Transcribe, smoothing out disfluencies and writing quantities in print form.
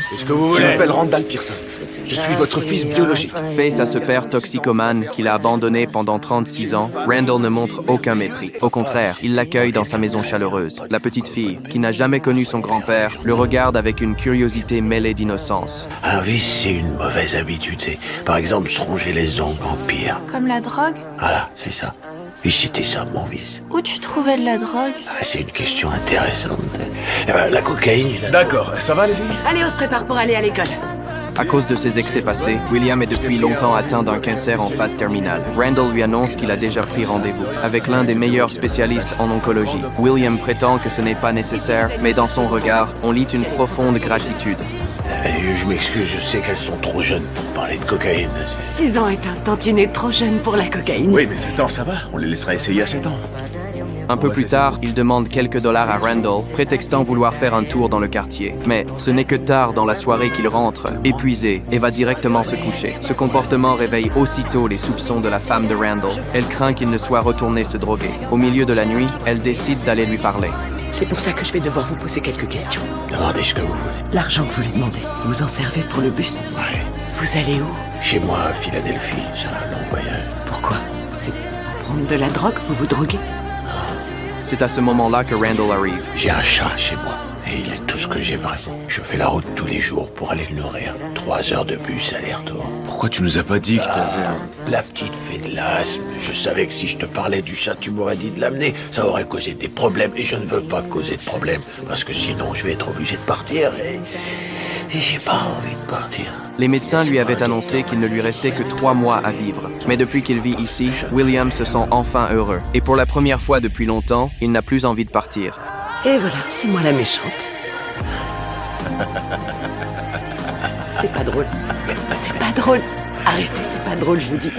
Qu'est-ce que vous voulez? Je m'appelle Randall Pearson. Je suis votre fils biologique. Face à ce père toxicomane qu'il a abandonné pendant 36 ans, Randall ne montre aucun mépris. Au contraire, il l'accueille dans sa maison chaleureuse. La petite fille, qui n'a jamais connu son grand-père, le regarde avec une curiosité mêlée d'innocence. Un vice, c'est une mauvaise habitude. C'est, par exemple, se ronger les ongles en pire. Comme la drogue? Voilà, c'est ça. Oui, c'était ça, mon vice. Où tu trouvais de la drogue? Ah, c'est une question intéressante. La cocaïne, D'accord, ça va les filles? Allez, on se prépare pour aller à l'école. À cause de ses excès passés, William est depuis longtemps atteint d'un cancer en phase terminale. Randall lui annonce qu'il a déjà pris rendez-vous avec l'un des meilleurs spécialistes en oncologie. William prétend que ce n'est pas nécessaire, mais dans son regard, on lit une profonde gratitude. Je m'excuse, je sais qu'elles sont trop jeunes pour parler de cocaïne. 6 ans est un tantinet trop jeune pour la cocaïne. Oui, mais 7 ans, ça va. On les laissera essayer à 7 ans. Un peu plus tard, il demande quelques dollars à Randall, prétextant vouloir faire un tour dans le quartier. Mais ce n'est que tard dans la soirée qu'il rentre, épuisé, et va directement se coucher. Ce comportement réveille aussitôt les soupçons de la femme de Randall. Elle craint qu'il ne soit retourné se droguer. Au milieu de la nuit, elle décide d'aller lui parler. C'est pour ça que je vais devoir vous poser quelques questions. Demandez ce que vous voulez. L'argent que vous lui demandez, vous en servez pour le bus? Ouais. Vous allez où? Chez moi, à Philadelphie, c'est un long voyage. Pourquoi? C'est pour prendre de la drogue? Vous vous droguez? C'est à ce moment-là que Randall arrive. J'ai un chat chez moi, et il est tout ce que j'ai vrai. Je fais la route tous les jours pour aller le nourrir. 3 heures de bus aller-retour. Pourquoi tu nous as pas dit que t'avais un... La petite fait de l'asthme. Je savais que si je te parlais du chat, tu m'aurais dit de l'amener. Ça aurait causé des problèmes, et je ne veux pas causer de problèmes. Parce que sinon, je vais être obligé de partir, et j'ai pas envie de partir. Les médecins lui avaient annoncé qu'il ne lui restait que 3 mois à vivre. Mais depuis qu'il vit ici, William se sent enfin heureux. Et pour la première fois depuis longtemps, il n'a plus envie de partir. Et voilà, c'est moi la méchante. C'est pas drôle. C'est pas drôle. Arrêtez, c'est pas drôle, je vous dis.